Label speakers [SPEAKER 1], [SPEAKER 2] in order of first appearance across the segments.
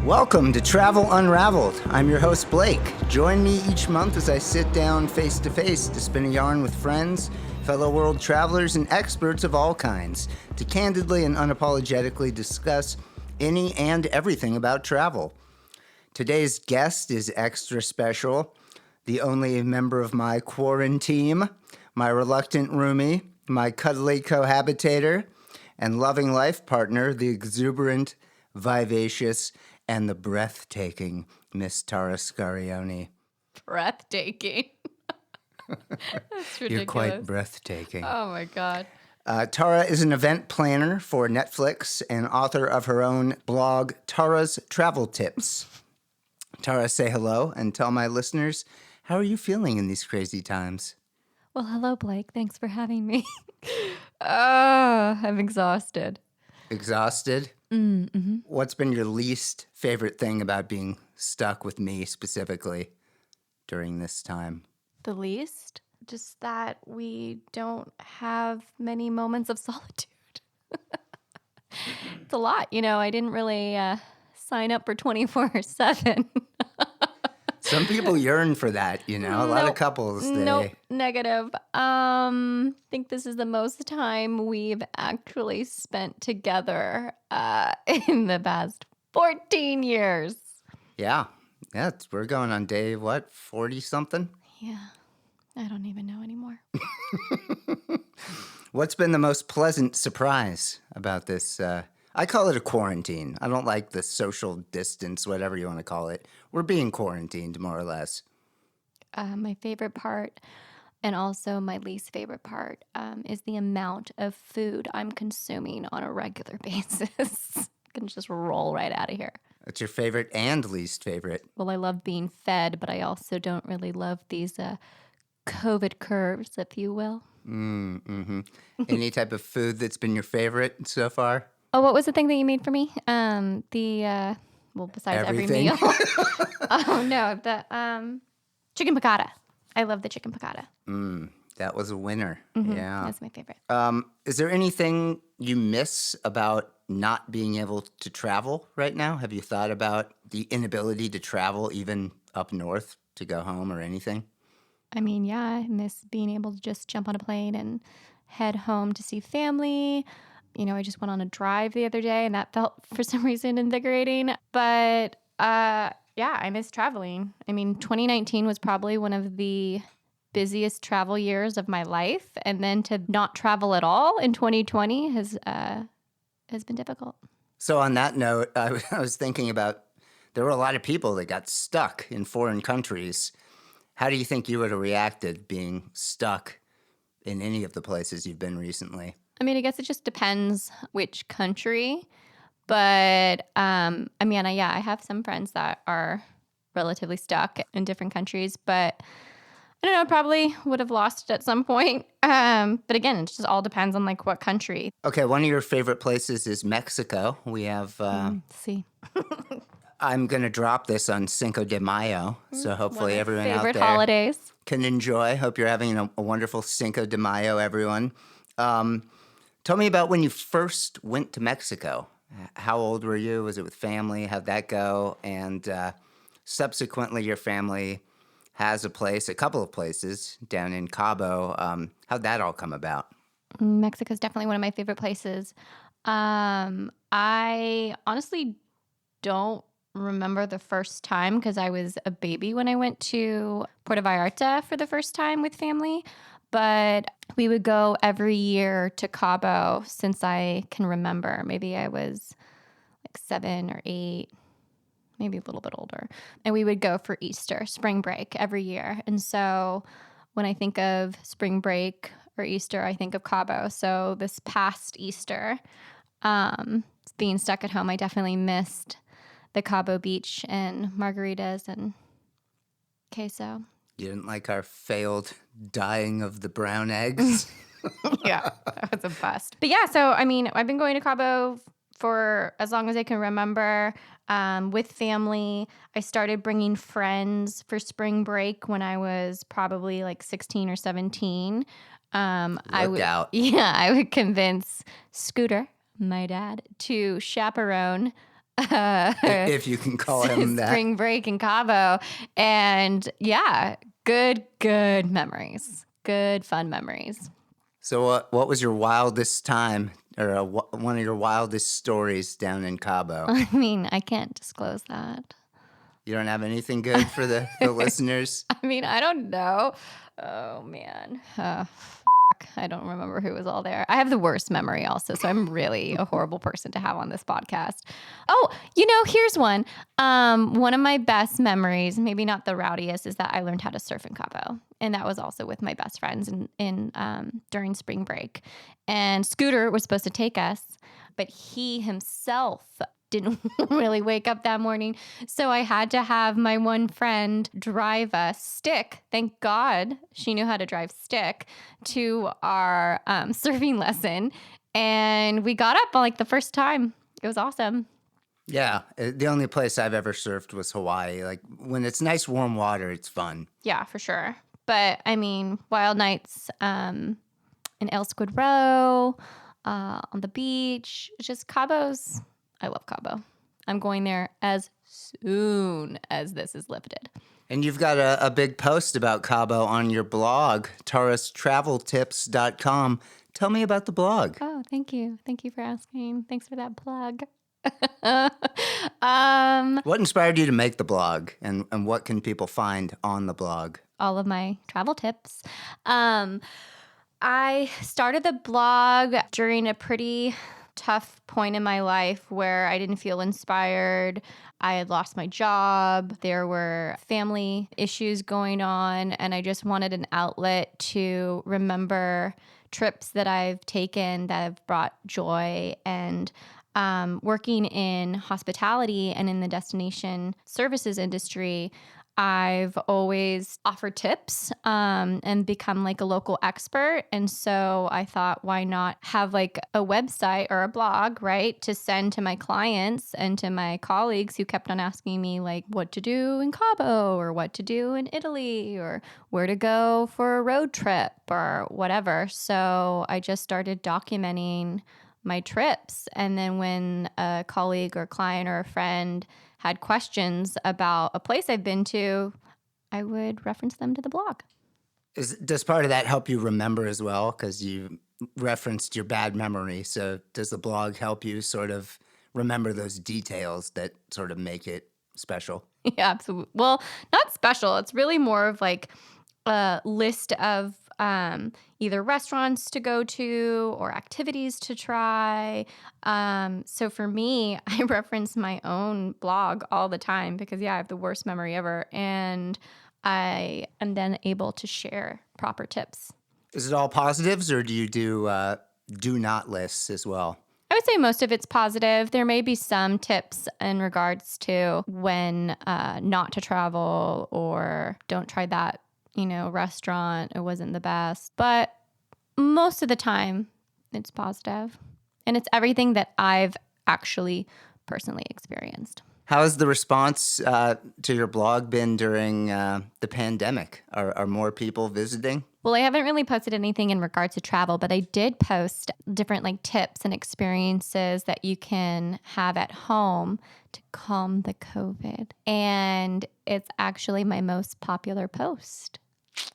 [SPEAKER 1] Welcome to Travel Unraveled. I'm your host, Blake. Join me each month as I sit down face to face to spin a yarn with friends, fellow world travelers, and experts of all kinds to candidly and unapologetically discuss any and everything about travel. Today's guest is extra special, the only member of my quarantine, my reluctant roomie, my cuddly cohabitator, and loving life partner, the exuberant, vivacious, and the breathtaking Miss Tara Scarioni.
[SPEAKER 2] Breathtaking. That's ridiculous.
[SPEAKER 1] You're quite breathtaking.
[SPEAKER 2] Oh, my God.
[SPEAKER 1] Tara is an event planner for Netflix and author of her own blog, Tara's Travel Tips. Tara, say hello and tell my listeners, how are you feeling in these crazy times?
[SPEAKER 2] Well, hello, Blake. Thanks for having me. I'm exhausted.
[SPEAKER 1] Exhausted?
[SPEAKER 2] Mm-hmm.
[SPEAKER 1] What's been your least favorite thing about being stuck with me specifically during this time?
[SPEAKER 2] The least? Just that we don't have many moments of solitude. It's a lot. You know, I didn't really sign up for 24/7.
[SPEAKER 1] Some people yearn for that, you know. A lot of couples,
[SPEAKER 2] Nope, negative. Think this is the most time we've actually spent together in the past 14 years.
[SPEAKER 1] Yeah, we're going on day, 40-something?
[SPEAKER 2] Yeah, I don't even know anymore.
[SPEAKER 1] What's been the most pleasant surprise about this? I call it a quarantine. I don't like the social distance, whatever you want to call it. We're being quarantined, more or less.
[SPEAKER 2] My favorite part, and also my least favorite part, is the amount of food I'm consuming on a regular basis. I can just roll right out of here.
[SPEAKER 1] What's your favorite and least favorite?
[SPEAKER 2] Well, I love being fed, but I also don't really love these COVID curves, if you will.
[SPEAKER 1] Mm-hmm. Any type of food that's been your favorite so far?
[SPEAKER 2] Oh, what was the thing that you made for me? Besides
[SPEAKER 1] Everything.
[SPEAKER 2] every meal. Oh, no, the chicken piccata. I love the chicken piccata.
[SPEAKER 1] That was a winner.
[SPEAKER 2] Mm-hmm.
[SPEAKER 1] Yeah.
[SPEAKER 2] That's my favorite.
[SPEAKER 1] Is there anything you miss about not being able to travel right now? Have you thought about the inability to travel even up north to go home or anything?
[SPEAKER 2] I mean, yeah, I miss being able to just jump on a plane and head home to see family. You know, I just went on a drive the other day and that felt for some reason invigorating. But yeah, I miss traveling. I mean, 2019 was probably one of the busiest travel years of my life. And then to not travel at all in 2020 has been difficult.
[SPEAKER 1] So on that note, I was thinking about, there were a lot of people that got stuck in foreign countries. How do you think you would have reacted being stuck in any of the places you've been recently?
[SPEAKER 2] I mean, I guess it just depends which country. But, I have some friends that are relatively stuck in different countries. But, I don't know, probably would have lost it at some point. But again, it just all depends on, like, what country.
[SPEAKER 1] Okay, one of your favorite places is Mexico. We have...
[SPEAKER 2] See.
[SPEAKER 1] I'm going to drop this on Cinco de Mayo, so hopefully everyone out there
[SPEAKER 2] holidays.
[SPEAKER 1] can enjoy. Hope you're having a wonderful Cinco de Mayo, everyone. Tell me about when you first went to Mexico. How old were you? Was it with family? How'd that go? And subsequently, your family has a couple of places down in Cabo. How'd that all come about?
[SPEAKER 2] Mexico's definitely one of my favorite places. I honestly don't remember the first time because I was a baby when I went to Puerto Vallarta for the first time with family. But we would go every year to Cabo since I can remember. Maybe I was like 7 or 8, maybe a little bit older. And we would go for Easter, spring break every year. And so when I think of spring break or Easter, I think of Cabo. So this past Easter, being stuck at home, I definitely missed the Cabo Beach and margaritas and queso.
[SPEAKER 1] You didn't like our failed dyeing of the brown eggs?
[SPEAKER 2] Yeah, that was a bust. But yeah, so I mean, I've been going to Cabo for as long as I can remember with family. I started bringing friends for spring break when I was probably like 16 or 17.
[SPEAKER 1] Look out.
[SPEAKER 2] Yeah, I would convince Scooter, my dad, to chaperone
[SPEAKER 1] if you can call him that.
[SPEAKER 2] spring break in Cabo. And yeah, good memories. Good, fun memories.
[SPEAKER 1] So what was your wildest time or one of your wildest stories down in Cabo?
[SPEAKER 2] I mean, I can't disclose that.
[SPEAKER 1] You don't have anything good for the listeners?
[SPEAKER 2] I mean, I don't know. Oh, man. I don't remember who was all there. I have the worst memory also, so I'm really a horrible person to have on this podcast. Oh, here's one. One of my best memories, maybe not the rowdiest, is that I learned how to surf in Cabo. And that was also with my best friends during spring break. And Scooter was supposed to take us, but he himself didn't really wake up that morning. So I had to have my one friend drive us, Stick. Thank God she knew how to drive Stick to our surfing lesson. And we got up on the first time. It was awesome.
[SPEAKER 1] Yeah. The only place I've ever surfed was Hawaii. Like when it's nice warm water, it's fun.
[SPEAKER 2] Yeah, for sure. But I mean, wild nights in El Squid Row, on the beach, just Cabo's. I love Cabo. I'm going there as soon as this is lifted.
[SPEAKER 1] And you've got a big post about Cabo on your blog, tarastraveltips.com. Tell me about the blog.
[SPEAKER 2] Oh, thank you. Thank you for asking. Thanks for that plug.
[SPEAKER 1] What inspired you to make the blog, and what can people find on the blog?
[SPEAKER 2] All of my travel tips. I started the blog during a pretty tough point in my life where I didn't feel inspired. I had lost my job. There were family issues going on, and I just wanted an outlet to remember trips that I've taken that have brought joy. And working in hospitality and in the destination services industry, I've always offered tips and become a local expert. And so I thought, why not have a website or a blog, right, to send to my clients and to my colleagues who kept on asking me what to do in Cabo or what to do in Italy or where to go for a road trip or whatever. So I just started documenting my trips. And then when a colleague or client or a friend had questions about a place I've been to, I would reference them to the blog.
[SPEAKER 1] Does part of that help you remember as well? Because you referenced your bad memory. So does the blog help you sort of remember those details that sort of make it special?
[SPEAKER 2] Yeah, absolutely. Well, not special. It's really more of a list of either restaurants to go to or activities to try. So for me, I reference my own blog all the time because, I have the worst memory ever. And I am then able to share proper tips.
[SPEAKER 1] Is it all positives, or do you do not lists as well?
[SPEAKER 2] I would say most of it's positive. There may be some tips in regards to when not to travel or don't try that restaurant, it wasn't the best. But most of the time, it's positive. And it's everything that I've actually personally experienced.
[SPEAKER 1] How has the response to your blog been during the pandemic? Are more people visiting?
[SPEAKER 2] Well, I haven't really posted anything in regards to travel, but I did post different tips and experiences that you can have at home to calm the COVID. And it's actually my most popular post.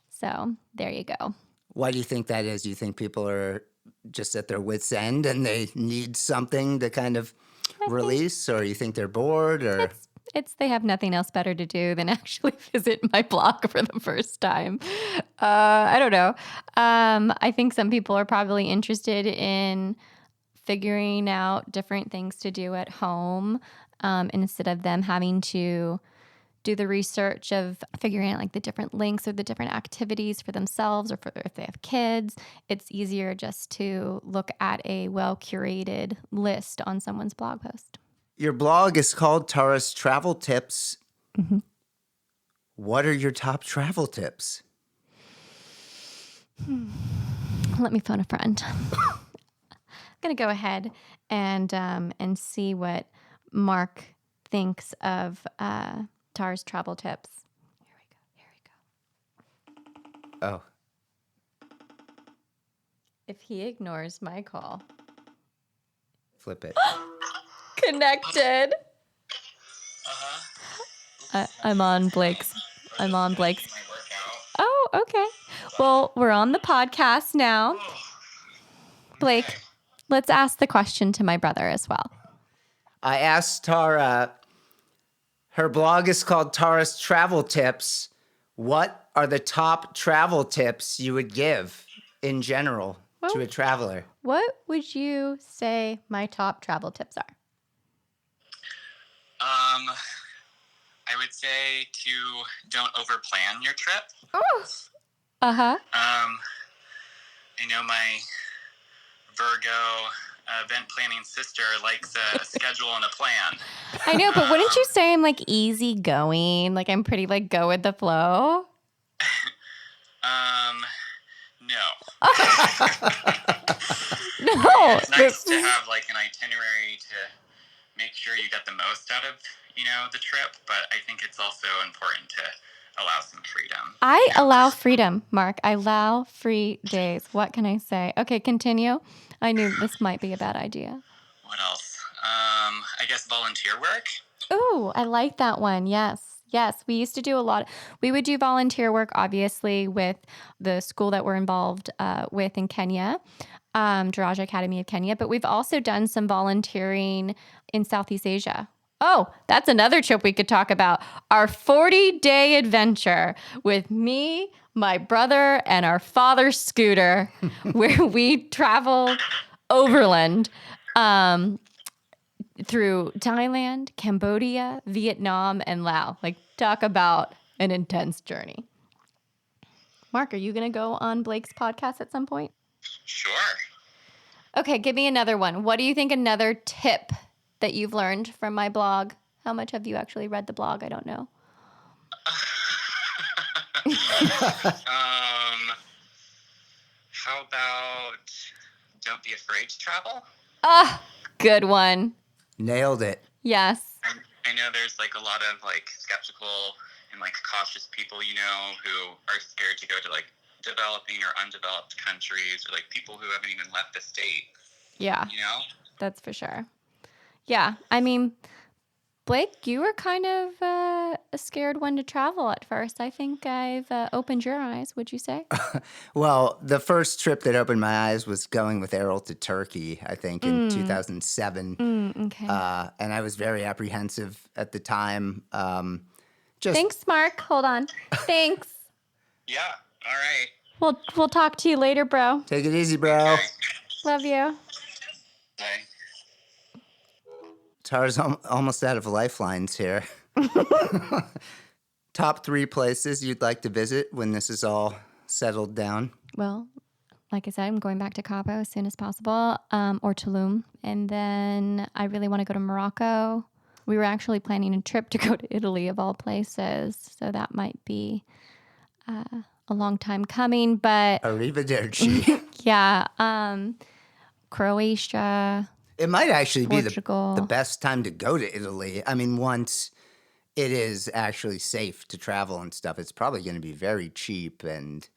[SPEAKER 2] So there you go.
[SPEAKER 1] Why do you think that is? Do you think people are just at their wits' end and they need something to kind of release, or you think they're bored, or
[SPEAKER 2] it's they have nothing else better to do than actually visit my blog for the first time. I don't know. I think some people are probably interested in figuring out different things to do at home instead of them having to do the research of figuring out the different links or the different activities for themselves or for if they have kids. It's easier just to look at a well-curated list on someone's blog post.
[SPEAKER 1] Your blog is called Tara's Travel Tips.
[SPEAKER 2] Mm-hmm.
[SPEAKER 1] What are your top travel tips?
[SPEAKER 2] Let me phone a friend. I'm going to go ahead and see what Mark thinks of Tara's travel tips. Here we go.
[SPEAKER 1] Oh.
[SPEAKER 2] If he ignores my call.
[SPEAKER 1] Flip it.
[SPEAKER 2] Connected. I'm on Blake's. I'm on Blake's. Oh, okay. Well, we're on the podcast now. Blake, let's ask the question to my brother as well.
[SPEAKER 1] I asked Tara, her blog is called Tara's Travel Tips. What are the top travel tips you would give in general to a traveler?
[SPEAKER 2] What would you say my top travel tips are?
[SPEAKER 3] I would say to don't overplan your trip.
[SPEAKER 2] Oh. Uh-huh.
[SPEAKER 3] I know my Virgo event planning sister likes a schedule and a plan.
[SPEAKER 2] I know, but wouldn't you say I'm like easygoing? Like I'm pretty like go with the flow?
[SPEAKER 3] No.
[SPEAKER 2] No.
[SPEAKER 3] It's nice to have like an itinerary to make sure you get the most out of, the trip, but I think it's also important to allow some freedom.
[SPEAKER 2] I allow freedom, Mark. I allow free days. What can I say? Okay, continue. I knew this might be a bad idea.
[SPEAKER 3] What else? I guess volunteer work.
[SPEAKER 2] Ooh, I like that one. Yes. We used to do a lot. We would do volunteer work, obviously, with the school that we're involved with in Kenya, Daraja Academy of Kenya. But we've also done some volunteering in Southeast Asia. Oh, that's another trip we could talk about. Our 40-day adventure with me, my brother, and our father's scooter, where we traveled overland through Thailand, Cambodia, Vietnam, and Laos. Like, talk about an intense journey. Mark, are you going to go on Blake's podcast at some point?
[SPEAKER 3] Sure.
[SPEAKER 2] Okay, give me another one. What do you think another tip that you've learned from my blog? How much have you actually read the blog? I don't know.
[SPEAKER 3] How about don't be afraid to travel?
[SPEAKER 2] Good one.
[SPEAKER 1] Nailed it.
[SPEAKER 2] Yes.
[SPEAKER 3] I know there's like a lot of like skeptical and like cautious people, who are scared to go to like developing or undeveloped countries, or like people who haven't even left the state.
[SPEAKER 2] Yeah. That's for sure. Yeah. I mean, Blake, you were kind of a scared one to travel at first. I think I've opened your eyes, would you say?
[SPEAKER 1] Well, the first trip that opened my eyes was going with Errol to Turkey, I think, in 2007.
[SPEAKER 2] Okay.
[SPEAKER 1] And I was very apprehensive at the time.
[SPEAKER 2] Thanks, Mark. Hold on. Thanks.
[SPEAKER 3] Yeah. All right.
[SPEAKER 2] We'll talk to you later, bro.
[SPEAKER 1] Take it easy, bro.
[SPEAKER 3] Okay.
[SPEAKER 2] Love you.
[SPEAKER 3] Bye.
[SPEAKER 1] Tara's almost out of lifelines here. Top 3 places you'd like to visit when this is all settled down?
[SPEAKER 2] Well, like I said, I'm going back to Cabo as soon as possible, or Tulum. And then I really want to go to Morocco. We were actually planning a trip to go to Italy, of all places. So that might be a long time coming. But
[SPEAKER 1] Arrivederci.
[SPEAKER 2] yeah, Croatia.
[SPEAKER 1] It might actually be
[SPEAKER 2] Portugal.
[SPEAKER 1] the best time to go to Italy. I mean, once it is actually safe to travel and stuff, it's probably going to be very cheap. And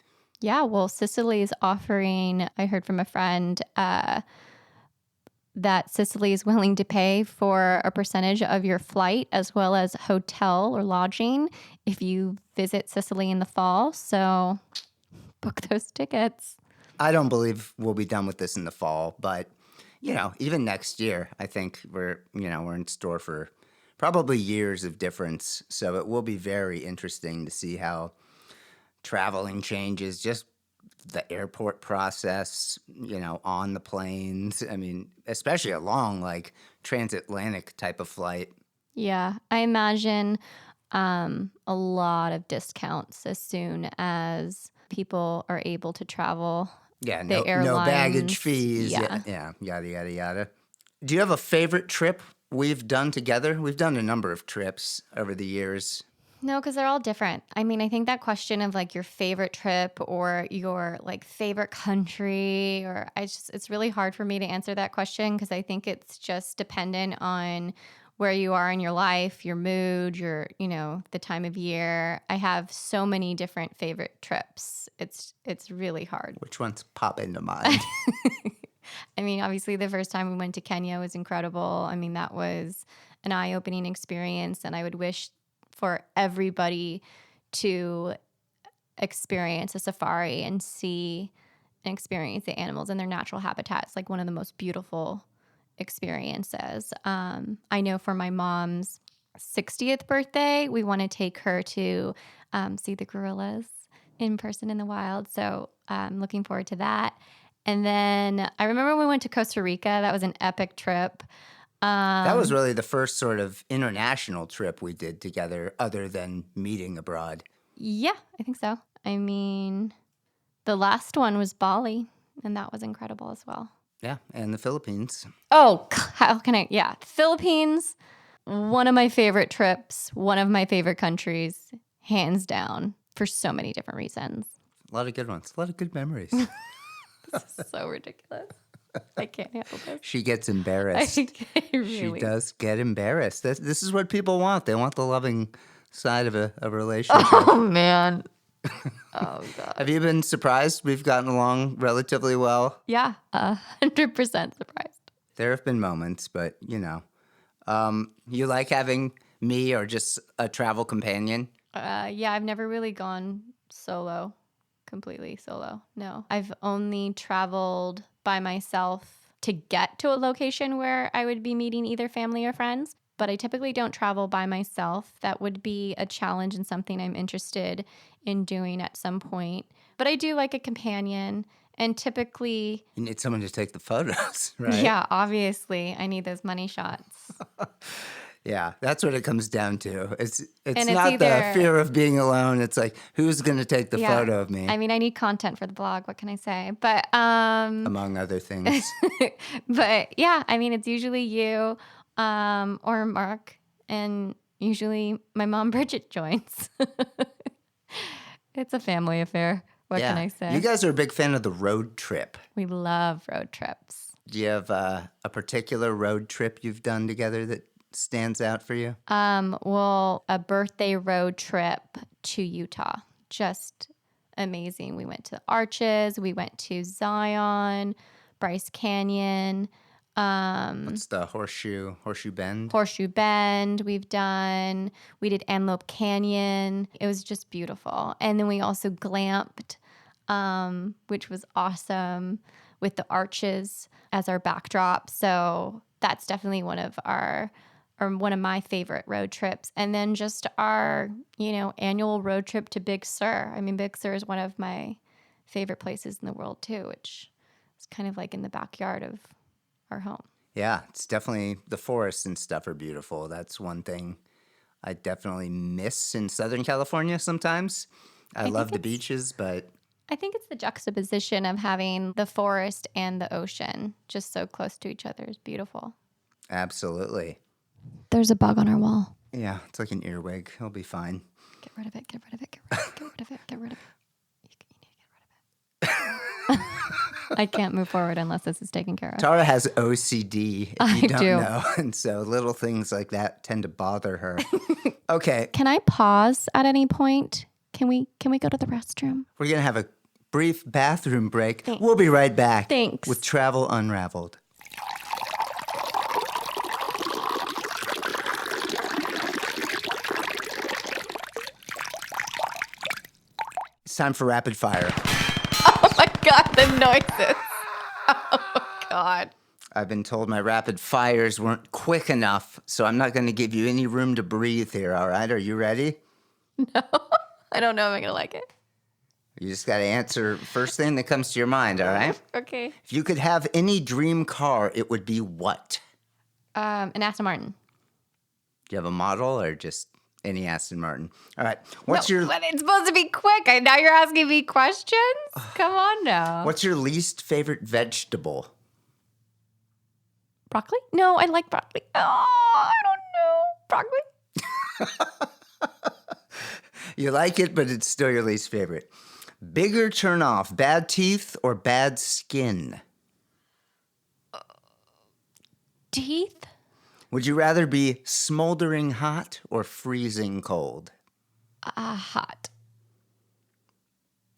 [SPEAKER 2] Yeah, well, Sicily is offering, I heard from a friend, that Sicily is willing to pay for a percentage of your flight as well as hotel or lodging if you visit Sicily in the fall. So book those tickets.
[SPEAKER 1] I don't believe we'll be done with this in the fall, but even next year, I think we're in store for probably years of difference. So it will be very interesting to see how traveling changes, just the airport process, on the planes. I mean, especially a long, like, transatlantic type of flight.
[SPEAKER 2] Yeah, I imagine a lot of discounts as soon as people are able to travel.
[SPEAKER 1] Yeah,
[SPEAKER 2] The
[SPEAKER 1] no baggage
[SPEAKER 2] airlines,
[SPEAKER 1] fees.
[SPEAKER 2] yeah.
[SPEAKER 1] Yeah, yada, yada, yada. Do you have a favorite trip we've done together? We've done a number of trips over the years.
[SPEAKER 2] No, because they're all different. I mean, I think that question of like your favorite trip or your like favorite country, or it's really hard for me to answer that question because I think it's just dependent on where you are in your life, your mood, the time of year. I have so many different favorite trips. It's really hard.
[SPEAKER 1] Which ones pop into mind?
[SPEAKER 2] I mean, obviously the first time we went to Kenya was incredible. I mean, that was an eye-opening experience, and I would wish for everybody to experience a safari and see and experience the animals in their natural habitat. It's like one of the most beautiful experiences. I know for my mom's 60th birthday, we want to take her to see the gorillas in person in the wild. So I'm looking forward to that. And then I remember when we went to Costa Rica. That was an epic trip.
[SPEAKER 1] That was really the first sort of international trip we did together other than meeting abroad.
[SPEAKER 2] Yeah, I think so. I mean, the last one was Bali, and that was incredible as well.
[SPEAKER 1] Yeah, and the Philippines.
[SPEAKER 2] Oh, how can I? Yeah, Philippines, one of my favorite trips, one of my favorite countries, hands down, for so many different reasons.
[SPEAKER 1] A lot of good ones. A lot of good memories.
[SPEAKER 2] This is so ridiculous. I can't handle this.
[SPEAKER 1] She gets embarrassed.
[SPEAKER 2] Really.
[SPEAKER 1] She does get embarrassed. This is what people want. They want the loving side of a relationship.
[SPEAKER 2] Oh, man. Oh, God.
[SPEAKER 1] Have you been surprised we've gotten along relatively well?
[SPEAKER 2] Yeah, 100% surprised.
[SPEAKER 1] There have been moments, but, you know. You like having me or just a travel companion?
[SPEAKER 2] Yeah, I've never really gone solo, completely solo. No. I've only traveled by myself to get to a location where I would be meeting either family or friends, but I typically don't travel by myself. That would be a challenge and something I'm interested in doing at some point. But I do like a companion, and typically...
[SPEAKER 1] You need someone to take the photos, right?
[SPEAKER 2] Yeah, obviously. I need those money shots.
[SPEAKER 1] Yeah, that's what it comes down to. It's
[SPEAKER 2] it's
[SPEAKER 1] not
[SPEAKER 2] either-
[SPEAKER 1] the fear of being alone. It's like, who's going to take the photo of me?
[SPEAKER 2] I mean, I need content for the blog. What can I say? But
[SPEAKER 1] among other things.
[SPEAKER 2] but yeah, I mean, it's usually you or Mark, and usually my mom Bridget joins. It's a family affair. What can I say?
[SPEAKER 1] You guys are a big fan of the road trip.
[SPEAKER 2] We love road trips.
[SPEAKER 1] Do you have a particular road trip you've done together that stands out for you?
[SPEAKER 2] Well, a birthday road trip to Utah. Just amazing. We went to Arches. We went to Zion, Bryce Canyon.
[SPEAKER 1] What's the Horseshoe Bend?
[SPEAKER 2] Horseshoe Bend we did Antelope Canyon. It was just beautiful. And then we also glamped, which was awesome, with the Arches as our backdrop. So that's definitely one of my favorite road trips. And then just our, annual road trip to Big Sur. I mean, Big Sur is one of my favorite places in the world too, which is kind of like in the backyard of our home.
[SPEAKER 1] Yeah, it's definitely, the forests and stuff are beautiful. That's one thing I definitely miss in Southern California sometimes. I love the beaches, but...
[SPEAKER 2] I think it's the juxtaposition of having the forest and the ocean just so close to each other is beautiful.
[SPEAKER 1] Absolutely.
[SPEAKER 2] There's a bug on our wall.
[SPEAKER 1] Yeah, it's like an earwig. It'll be fine.
[SPEAKER 2] Get rid of it, get rid of it, get rid of it, get rid of it, get rid of it. You need to get rid of it. I can't move forward unless this is taken care of.
[SPEAKER 1] Tara has OCD, if
[SPEAKER 2] I
[SPEAKER 1] you don't
[SPEAKER 2] do.
[SPEAKER 1] know. And so little things like that tend to bother her. Okay,
[SPEAKER 2] Can I pause at any point? Can we go to the restroom?
[SPEAKER 1] we're going to have a brief bathroom break. We'll be right back
[SPEAKER 2] Thanks.
[SPEAKER 1] with Travel Unraveled. It's time for rapid fire.
[SPEAKER 2] Oh my God, the noises. Oh God.
[SPEAKER 1] I've been told my rapid fires weren't quick enough, so I'm not going to give you any room to breathe here, all right? Are you ready?
[SPEAKER 2] No, I don't know if I'm going to like it.
[SPEAKER 1] You just got to answer first thing that comes to your mind, all right?
[SPEAKER 2] Okay.
[SPEAKER 1] If you could have any dream car, it would be what?
[SPEAKER 2] An Aston Martin.
[SPEAKER 1] Do you have a model or just any Aston Martin? All right.
[SPEAKER 2] But it's supposed to be quick. Now you're asking me questions? Come on now.
[SPEAKER 1] What's your least favorite vegetable?
[SPEAKER 2] Broccoli? No, I like broccoli. Oh, I don't know. Broccoli?
[SPEAKER 1] You like it, but it's still your least favorite. Bigger turn off, bad teeth or bad skin?
[SPEAKER 2] Teeth?
[SPEAKER 1] Would you rather be smoldering hot or freezing cold?
[SPEAKER 2] Hot.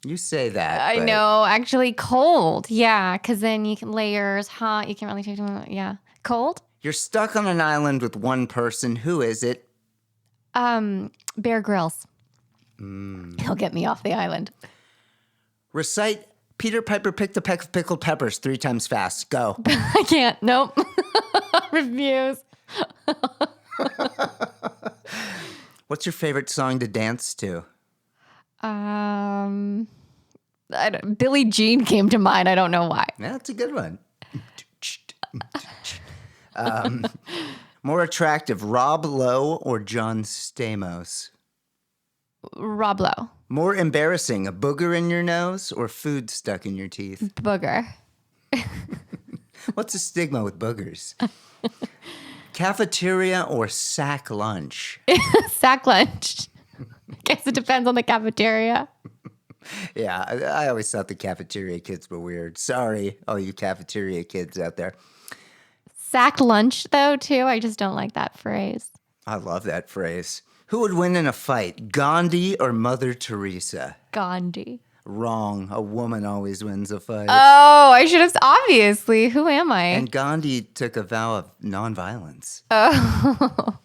[SPEAKER 1] You say that.
[SPEAKER 2] I
[SPEAKER 1] but
[SPEAKER 2] know. Actually, cold. Yeah, because then you can layers. Hot. You can't really take them. Yeah. Cold?
[SPEAKER 1] You're stuck on an island with one person. Who is it?
[SPEAKER 2] Bear Grylls. He'll get me off the island.
[SPEAKER 1] Recite Peter Piper picked a peck of pickled peppers 3 times fast. Go.
[SPEAKER 2] I can't. Nope. Refuse.
[SPEAKER 1] What's your favorite song to dance to?
[SPEAKER 2] Billie Jean came to mind. I don't know why.
[SPEAKER 1] Yeah, that's a good one. More attractive, Rob Lowe or John Stamos?
[SPEAKER 2] Rob Lowe.
[SPEAKER 1] More embarrassing, a booger in your nose or food stuck in your teeth?
[SPEAKER 2] Booger.
[SPEAKER 1] What's the stigma with boogers? Cafeteria or sack lunch?
[SPEAKER 2] Sack lunch. I guess it depends on the cafeteria.
[SPEAKER 1] Yeah, I always thought the cafeteria kids were weird. Sorry, all you cafeteria kids out there.
[SPEAKER 2] Sack lunch, though, too. I just don't like that phrase.
[SPEAKER 1] I love that phrase. Who would win in a fight, Gandhi or Mother Teresa?
[SPEAKER 2] Gandhi.
[SPEAKER 1] Wrong. A woman always wins a fight.
[SPEAKER 2] Oh, I should have. Obviously. Who am I?
[SPEAKER 1] And Gandhi took a vow of nonviolence.
[SPEAKER 2] Oh.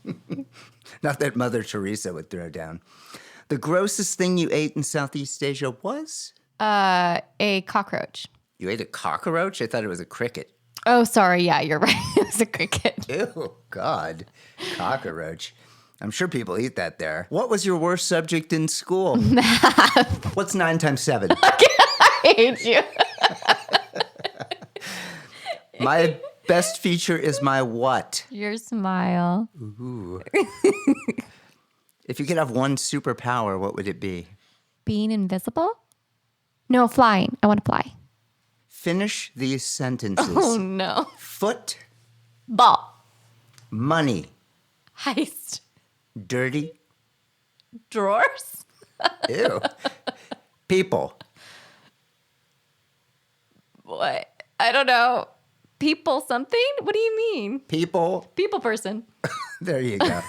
[SPEAKER 1] Not that Mother Teresa would throw down. The grossest thing you ate in Southeast Asia was?
[SPEAKER 2] A cockroach.
[SPEAKER 1] You ate a cockroach? I thought it was a cricket.
[SPEAKER 2] Oh, sorry. Yeah, you're right. It was a cricket.
[SPEAKER 1] Ew, God. Cockroach. I'm sure people eat that there. What was your worst subject in school?
[SPEAKER 2] Math.
[SPEAKER 1] What's 9 times 7?
[SPEAKER 2] I hate you.
[SPEAKER 1] My best feature is my what?
[SPEAKER 2] Your smile.
[SPEAKER 1] Ooh. If you could have one superpower, what would it be?
[SPEAKER 2] Being invisible? No, flying. I want to fly.
[SPEAKER 1] Finish these sentences.
[SPEAKER 2] Oh, no.
[SPEAKER 1] Foot,
[SPEAKER 2] Ball.
[SPEAKER 1] money,
[SPEAKER 2] Heist.
[SPEAKER 1] dirty,
[SPEAKER 2] Drawers?
[SPEAKER 1] ew, people,
[SPEAKER 2] What? I don't know. People something? What do you mean?
[SPEAKER 1] people,
[SPEAKER 2] People person.
[SPEAKER 1] there you go.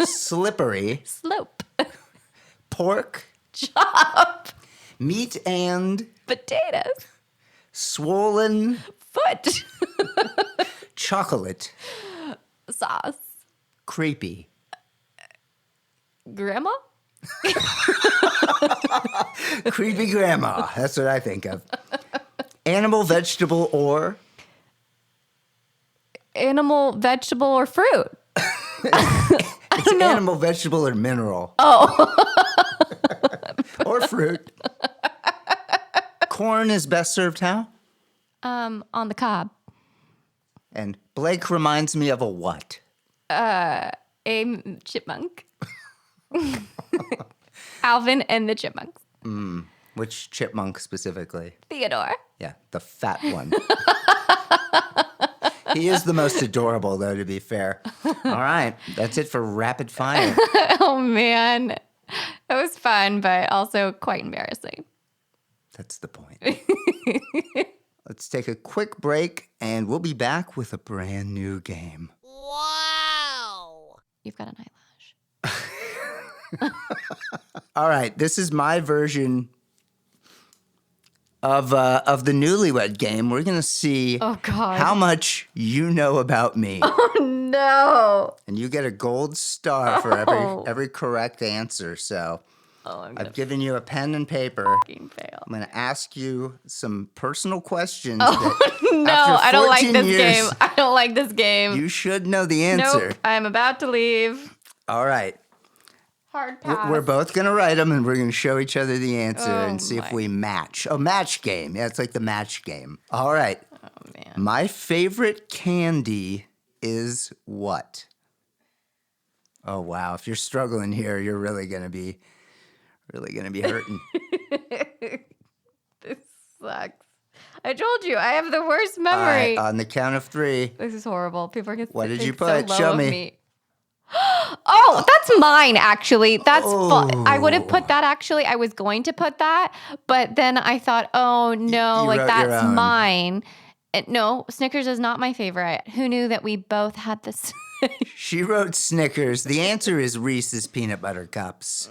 [SPEAKER 1] Slippery,
[SPEAKER 2] Slope.
[SPEAKER 1] pork,
[SPEAKER 2] Chop.
[SPEAKER 1] meat and
[SPEAKER 2] Potatoes.
[SPEAKER 1] swollen,
[SPEAKER 2] Foot.
[SPEAKER 1] chocolate,
[SPEAKER 2] Sauce.
[SPEAKER 1] creepy.
[SPEAKER 2] Grandma?
[SPEAKER 1] Creepy grandma. That's what I think of. Animal, vegetable, or?
[SPEAKER 2] Animal, vegetable, or fruit?
[SPEAKER 1] It's animal, vegetable, or mineral.
[SPEAKER 2] Oh.
[SPEAKER 1] Or fruit. Corn is best served how?
[SPEAKER 2] On the cob.
[SPEAKER 1] And Blake reminds me of a what?
[SPEAKER 2] A chipmunk. Alvin and the Chipmunks.
[SPEAKER 1] Which chipmunk specifically?
[SPEAKER 2] Theodore.
[SPEAKER 1] Yeah, the fat one. He is the most adorable, though, to be fair. All right, that's it for rapid fire.
[SPEAKER 2] Oh, man. That was fun, but also quite embarrassing.
[SPEAKER 1] That's the point. Let's take a quick break, and we'll be back with a brand new game.
[SPEAKER 4] Wow.
[SPEAKER 2] You've got an eyelash.
[SPEAKER 1] All right, this is my version of the Newlywed Game. We're gonna see
[SPEAKER 2] Oh, God.
[SPEAKER 1] how much you know about me,
[SPEAKER 2] Oh, no.
[SPEAKER 1] and you get a gold star for
[SPEAKER 2] Oh.
[SPEAKER 1] every correct answer. So
[SPEAKER 2] Oh, I'm
[SPEAKER 1] I've given you a pen and paper.
[SPEAKER 2] fucking fail.
[SPEAKER 1] I'm gonna ask you some personal questions.
[SPEAKER 2] Oh,
[SPEAKER 1] that
[SPEAKER 2] no.
[SPEAKER 1] after
[SPEAKER 2] I don't like
[SPEAKER 1] 14
[SPEAKER 2] this
[SPEAKER 1] years,
[SPEAKER 2] game. I don't like this game.
[SPEAKER 1] You should know the answer.
[SPEAKER 2] Nope. I'm about to leave.
[SPEAKER 1] All right.
[SPEAKER 2] Hard pass.
[SPEAKER 1] We're both going to write them, and we're going to show each other the answer
[SPEAKER 2] Oh,
[SPEAKER 1] and see if
[SPEAKER 2] my.
[SPEAKER 1] we match. Oh, match game. Yeah, it's like the match game. All right.
[SPEAKER 2] Oh, man.
[SPEAKER 1] My favorite candy is what? Oh, wow. If you're struggling here, you're really going to be hurting.
[SPEAKER 2] This sucks. I told you, I have the worst
[SPEAKER 1] All
[SPEAKER 2] memory.
[SPEAKER 1] right, on the count of 3.
[SPEAKER 2] This is horrible. People are going to
[SPEAKER 1] What did you
[SPEAKER 2] think so
[SPEAKER 1] put?
[SPEAKER 2] low
[SPEAKER 1] Show
[SPEAKER 2] of
[SPEAKER 1] me.
[SPEAKER 2] Oh, that's mine, actually. That's I would have
[SPEAKER 1] Oh.
[SPEAKER 2] put that, actually. I was going to put that, but then I thought, oh, no,
[SPEAKER 1] you
[SPEAKER 2] like
[SPEAKER 1] wrote your
[SPEAKER 2] that's
[SPEAKER 1] own.
[SPEAKER 2] mine. No, Snickers is not my favorite. Who knew that we both had this?
[SPEAKER 1] She wrote Snickers. The answer is Reese's Peanut Butter Cups.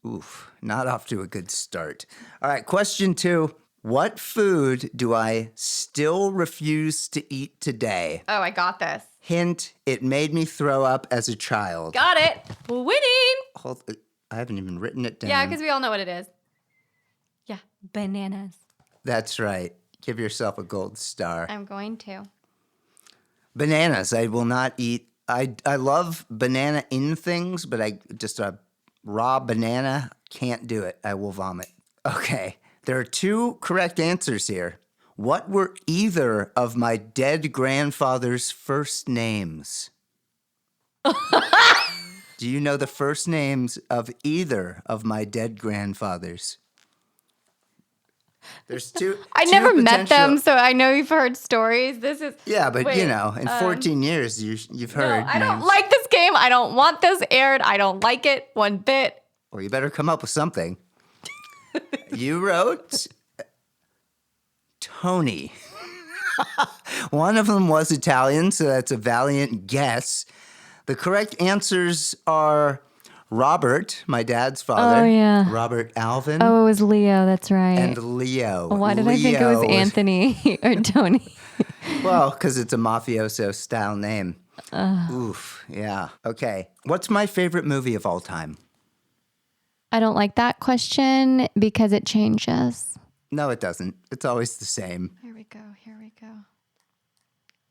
[SPEAKER 1] Oof, not off to a good start. All right, question 2. What food do I still refuse to eat today?
[SPEAKER 2] Oh, I got this.
[SPEAKER 1] Hint, it made me throw up as a child.
[SPEAKER 2] Got it. Winning.
[SPEAKER 1] I haven't even written it down.
[SPEAKER 2] Yeah, because we all know what it is. Yeah, bananas.
[SPEAKER 1] That's right. Give yourself a gold star.
[SPEAKER 2] I'm going to.
[SPEAKER 1] Bananas, I will not eat. I love banana in things, but just a raw banana, can't do it. I will vomit. Okay, there are 2 correct answers here. What were either of my dead grandfather's first names? Do you know the first names of either of my dead grandfathers? There's two.
[SPEAKER 2] I
[SPEAKER 1] two
[SPEAKER 2] never met
[SPEAKER 1] potential-
[SPEAKER 2] them, so I know you've heard stories. This is
[SPEAKER 1] Yeah, but
[SPEAKER 2] Wait,
[SPEAKER 1] in 14 years, you've heard
[SPEAKER 2] No, I don't
[SPEAKER 1] names.
[SPEAKER 2] like this game. I don't want this aired. I don't like it one bit.
[SPEAKER 1] Well, you better come up with something. You wrote Tony. One of them was Italian, so that's a valiant guess. The correct answers are Robert, my dad's father.
[SPEAKER 2] Oh, yeah.
[SPEAKER 1] Robert Alvin.
[SPEAKER 2] Oh, it was Leo. That's right.
[SPEAKER 1] And Leo.
[SPEAKER 2] Why did I think it was Anthony or Tony?
[SPEAKER 1] Well, because it's a mafioso style name. Oof, yeah. Okay. What's my favorite movie of all time?
[SPEAKER 2] I don't like that question because it changes.
[SPEAKER 1] No, it doesn't. It's always the same.
[SPEAKER 2] Here we go.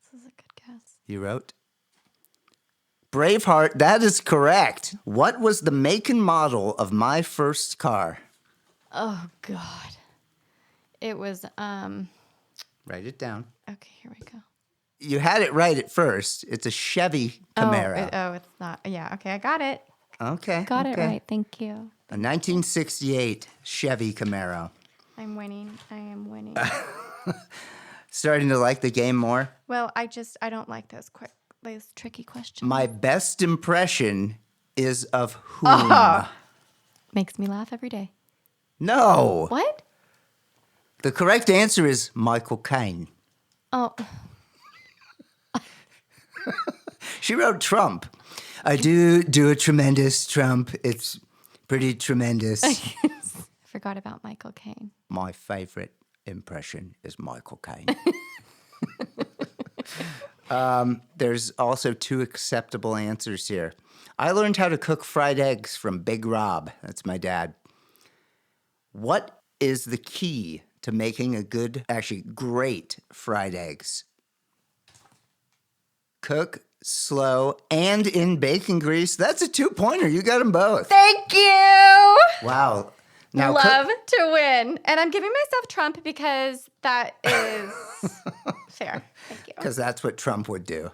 [SPEAKER 2] This is a good guess.
[SPEAKER 1] You wrote? Braveheart, that is correct. What was the make and model of my first car?
[SPEAKER 2] Oh, God. It was,
[SPEAKER 1] Write it down.
[SPEAKER 2] okay, here we go.
[SPEAKER 1] You had it right at first. It's a Chevy Camaro.
[SPEAKER 2] It's not. Yeah, okay, I got it.
[SPEAKER 1] Okay.
[SPEAKER 2] Got it
[SPEAKER 1] okay.
[SPEAKER 2] right. Thank you.
[SPEAKER 1] A 1968 Chevy Camaro.
[SPEAKER 2] I'm winning. I am winning.
[SPEAKER 1] Starting to like the game more?
[SPEAKER 2] Well, I don't like those tricky questions.
[SPEAKER 1] My best impression is of whom?
[SPEAKER 2] Makes me laugh every day.
[SPEAKER 1] No.
[SPEAKER 2] What?
[SPEAKER 1] The correct answer is Michael Caine.
[SPEAKER 2] Oh.
[SPEAKER 1] She wrote Trump. I do a tremendous Trump. It's pretty tremendous.
[SPEAKER 2] I forgot about Michael Caine.
[SPEAKER 1] My favorite impression is Michael Caine. There's also 2 acceptable answers here. I learned how to cook fried eggs from Big Rob. That's my dad. What is the key to making a great fried eggs? Cook slow and in bacon grease. That's a 2-pointer. You got them both.
[SPEAKER 2] Thank you.
[SPEAKER 1] Wow. Now
[SPEAKER 2] Love to win. And I'm giving myself Trump because that is fair. Thank you.
[SPEAKER 1] Because that's what Trump would do.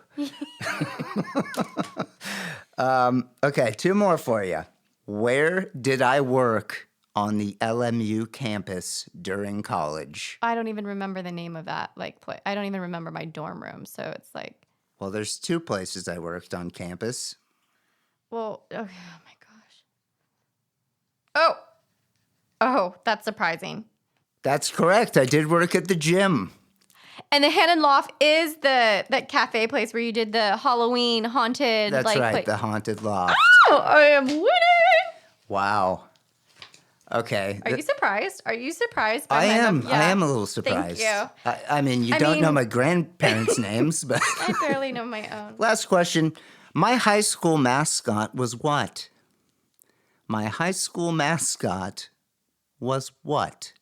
[SPEAKER 1] Okay, 2 more for you. Where did I work on the LMU campus during college?
[SPEAKER 2] I don't even remember the name of that. I don't even remember my dorm room. So it's like,
[SPEAKER 1] Well, there's 2 places I worked on campus.
[SPEAKER 2] well, okay, oh my gosh. Oh, that's surprising.
[SPEAKER 1] That's correct. I did work at the gym.
[SPEAKER 2] And the Hand Loft is that cafe place where you did the Halloween haunted.
[SPEAKER 1] That's right, the haunted loft.
[SPEAKER 2] Oh, I am winning.
[SPEAKER 1] Wow. Okay.
[SPEAKER 2] Are you surprised? Are you surprised? By
[SPEAKER 1] I
[SPEAKER 2] my
[SPEAKER 1] am.
[SPEAKER 2] Yeah.
[SPEAKER 1] I am a little surprised.
[SPEAKER 2] you.
[SPEAKER 1] I mean, you don't know my grandparents' names, but
[SPEAKER 2] I barely know my own.
[SPEAKER 1] last question. My high school mascot was what? My high school mascot was what?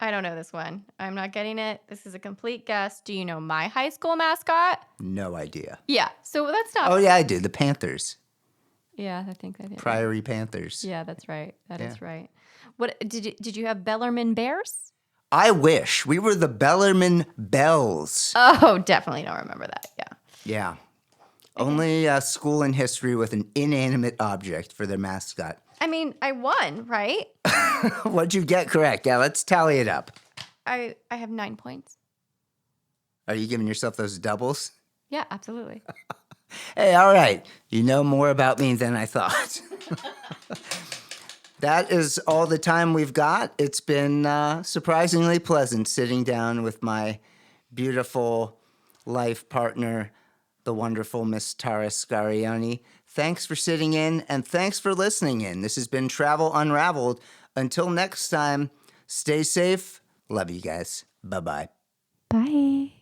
[SPEAKER 2] I don't know this one. I'm not getting it. This is a complete guess. Do you know my high school mascot?
[SPEAKER 1] No idea.
[SPEAKER 2] Yeah. So that's not.
[SPEAKER 1] Oh, yeah, I do. The Panthers.
[SPEAKER 2] Yeah, I think that is.
[SPEAKER 1] Priory Panthers.
[SPEAKER 2] Yeah, that's right. That is right. What did you have Bellarmine Bears?
[SPEAKER 1] I wish. We were the Bellarmine Bells.
[SPEAKER 2] Oh, definitely don't remember that. Yeah.
[SPEAKER 1] Yeah. Only a school in history with an inanimate object for their mascot.
[SPEAKER 2] I mean, I won, right?
[SPEAKER 1] What'd you get correct? Yeah, let's tally it up.
[SPEAKER 2] I have 9 points.
[SPEAKER 1] Are you giving yourself those doubles?
[SPEAKER 2] Yeah, absolutely.
[SPEAKER 1] Hey, all right. You know more about me than I thought. That is all the time we've got. It's been surprisingly pleasant sitting down with my beautiful life partner, the wonderful Miss Tara Scarioni. Thanks for sitting in, and thanks for listening in. This has been Travel Unraveled. Until next time, stay safe, Love you guys. Bye-bye.
[SPEAKER 2] Bye.